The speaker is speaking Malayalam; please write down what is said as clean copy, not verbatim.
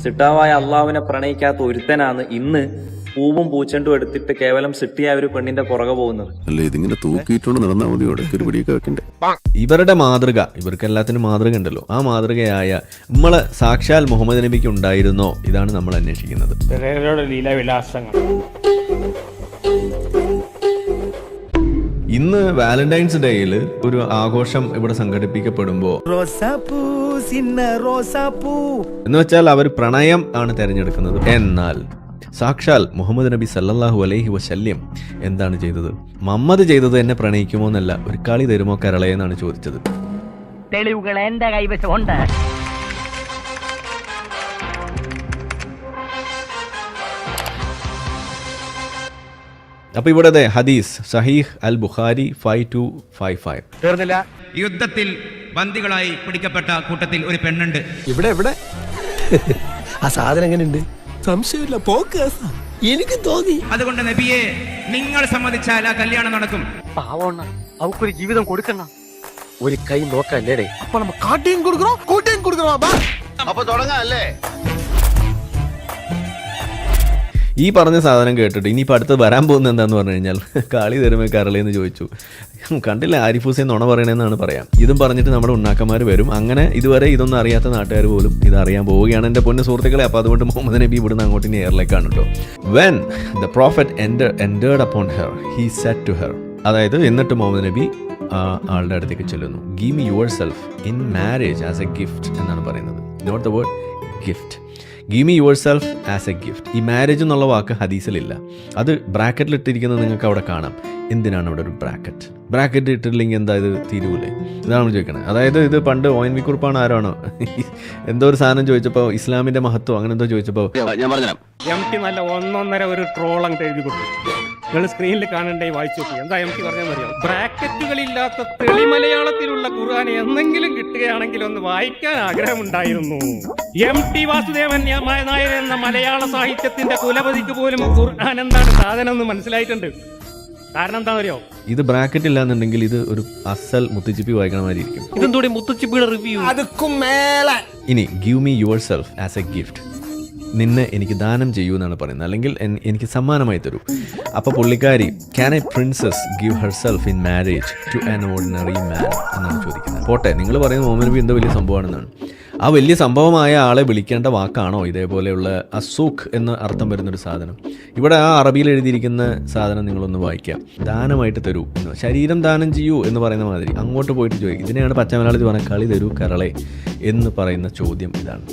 സിട്ടാവായ അള്ളാഹുവിനെ പ്രണയിക്കാത്ത ഒരുത്തനാണ് ഇന്ന് പൂവും പൂച്ചെണ്ടും എടുത്തിട്ട് കേവലം സിട്ടിയായ ഒരു പെണ്ണിന്റെ പുറകെ പോകുന്നത്. അല്ല, ഇതിങ്ങനെ തൂക്കിയിട്ടുണ്ട് നടന്നാൽ മതി, ഒരു പിടിയൊക്കെ വെക്കണ്ടേ. ഇവരുടെ മാതൃക, ഇവർക്ക് എല്ലാത്തിനും മാതൃക ഉണ്ടല്ലോ, ആ മാതൃകയായ നമ്മളെ സാക്ഷാൽ മുഹമ്മദ് നബിക്ക് ഉണ്ടായിരുന്നോ? ഇതാണ് നമ്മൾ അന്വേഷിക്കുന്നത്. ഇന്ന് വാലന്റൈൻസ് ഡേയിൽ ഒരു ആഘോഷം ഇവിടെ സംഘടിപ്പിക്കപ്പെടുമ്പോ എന്ന് വെച്ചാൽ അവർ പ്രണയം ആണ് തെരഞ്ഞെടുക്കുന്നത്. എന്നാൽ സാക്ഷാൽ മുഹമ്മദ് നബി സല്ലല്ലാഹു അലൈഹി വസല്ലം എന്താണ് ചെയ്തത്? മുഹമ്മദ് ചെയ്തത് എന്നെ പ്രണയിക്കുമോ എന്നല്ല, ഒരു കളി തരുമോ കരളേ എന്നാണ് ചോദിച്ചത്. തെളിവുകൾ എന്റെ കൈവശമുണ്ട്. അപ്പൊ ഇവിടെ ഹദീസ് സഹീഹ് അൽ ബുഖാരി 5255. തീർന്നില്ല. യുദ്ധത്തിൽ ബന്ദികളായി പിടിക്കപ്പെട്ട കൂട്ടത്തിൽ ഒരു പെണ്ണുണ്ട്. ഇവിടെ ആ സാധനം എങ്ങനെയുണ്ട്? സംശയമില്ല, പോക്ക് എനിക്ക് തോന്നി. അതുകൊണ്ട് നബിയെ, നിങ്ങൾ സമ്മതിച്ചാൽ ആ കല്യാണം നടക്കും. പാവണ്ണ അവക്കൊരു ജീവിതം കൊടുക്കണ. ഒരു കൈ നോക്കല്ലേടേ. അപ്പൊ നമ്മ കാട്ടിയും കൊടുക്കണോ കൂട്ടിയും കൊടുക്കണോ? അപ്പൊ തുടങ്ങാം അല്ലേ? ഈ പറഞ്ഞ സാധനം കേട്ടിട്ട് ഇനിയിപ്പോൾ അടുത്ത് വരാൻ പോകുന്നത് എന്താന്ന് പറഞ്ഞു കഴിഞ്ഞാൽ കാളി തരുമേ കരളേന്ന് ചോദിച്ചു. കണ്ടില്ല, ആരിഫ് ഹുസൈൻ നുണ പറയണേന്നാണ് പറയാം. ഇതും പറഞ്ഞിട്ട് നമ്മുടെ ഉണ്ണാക്കന്മാർ വരും. അങ്ങനെ ഇതുവരെ ഇതൊന്നും അറിയാത്ത നാട്ടുകാർ പോലും ഇത് അറിയാൻ പോവുകയാണ് എൻ്റെ പൊന്നു സുഹൃത്തുക്കളെ. അപ്പോൾ അതുകൊണ്ട് മുഹമ്മദ് നബി ഇവിടുന്ന് അങ്ങോട്ട് ഇനി എയറിലേക്കാണ് കേട്ടോ. When the prophet entered upon her, he said to her, അതായത് എന്നിട്ട് മുഹമ്മദ് നബി ആളുടെ അടുത്തേക്ക് ചെല്ലുന്നു. Give me yourself in marriage as a gift എന്നാണ് പറയുന്നത്. Not the word gift. Give me yourself as a gift. ഈ മാരേജ് എന്നുള്ള വാക്ക് ഹദീസിലില്ല. അത് ബ്രാക്കറ്റിൽ ഇട്ടിരിക്കുന്നത് നിങ്ങൾക്ക് അവിടെ കാണാം. എന്തിനാണ് അവിടെ ഒരു ബ്രാക്കറ്റ് ഇട്ടില്ലെങ്കിൽ എന്താ ഇത് തീരൂലേ? ഇതാണ് ചോദിക്കണത്. അതായത് ഇത് പണ്ട് ONV കുറിപ്പാണ് ആരാണോ എന്തോ ഒരു സാധനം ചോദിച്ചപ്പോൾ ഇസ്ലാമിന്റെ മഹത്വം അങ്ങനെ എന്തോ ചോദിച്ചപ്പോൾ ഞാൻ പറഞ്ഞുതരാം. MT നല്ല ഒന്നൊന്നര ഒരു ട്രോൾ അങ്ങ് എഴുതി കൊടുത്തു. നിങ്ങൾ സ്ക്രീനിൽ കാണണ്ടേ, വായിച്ചു നോക്കി. എന്താ MT പറഞ്ഞറിയാം? ബ്രാക്കറ്റുകളില്ലാത്ത തെളി മലയാളത്തിലുള്ള ഖുർആൻ എന്തെങ്കിലും കിട്ടുകയാണെങ്കിൽ ഒന്ന് വായിക്കാൻ ആഗ്രഹമുണ്ടായിരുന്നു. MT വാസുദേവൻ നായർ എന്ന മലയാള സാഹിത്യത്തിന്റെ കുലപതിക്ക് പോലും ഖുർആൻ എന്താണ് സാധനം എന്ന് മനസ്സിലായിട്ടുണ്ട്. കാരണം എന്താണെന്നറിയോ? ഇത് ബ്രാക്കറ്റ് ഇല്ലാന്നുണ്ടെങ്കിൽ ഇത് ഒരു അസൽ മുത്തുച്ചിപ്പി വായിക്കണമായിരിക്കും. ഇതെന്തോടെ മുത്തുച്ചിപ്പിയുടെ റിവ്യൂ. ഇനി give me your self as a gift. നിന്നെ എനിക്ക് ദാനം ചെയ്യൂ എന്നാണ് പറയുന്നത്, അല്ലെങ്കിൽ എനിക്ക് സമ്മാനമായി തരൂ. അപ്പോൾ പുള്ളിക്കാരി can a princess give herself in marriage to an ordinary man എന്നാണ് ചോദിക്കുന്നത്. പോട്ടെ, നിങ്ങൾ പറയുന്നത് മുഹമ്മദ് നബി എന്തോ വലിയ സംഭവമാണെന്നാണ്. ആ വലിയ സംഭവമായ ആളെ വിളിക്കേണ്ട വാക്കാണോ ഇതേപോലെയുള്ള അസൂഖ് എന്ന് അർത്ഥം വരുന്നൊരു സാധനം? ഇവിടെ ആ അറബിയിൽ എഴുതിയിരിക്കുന്ന സാധനം നിങ്ങളൊന്ന് വായിക്കാം. ദാനമായിട്ട് തരൂ എന്ന്, ശരീരം ദാനം ചെയ്യൂ എന്ന് പറയുന്ന മാതിരി അങ്ങോട്ട് പോയിട്ട് ചോദിക്കും. ഇതിനെയാണ് പച്ച മലയാളത്തിൽ പറഞ്ഞ കളി തരൂ കരളെ എന്ന് പറയുന്ന ചോദ്യം. ഇതാണ്.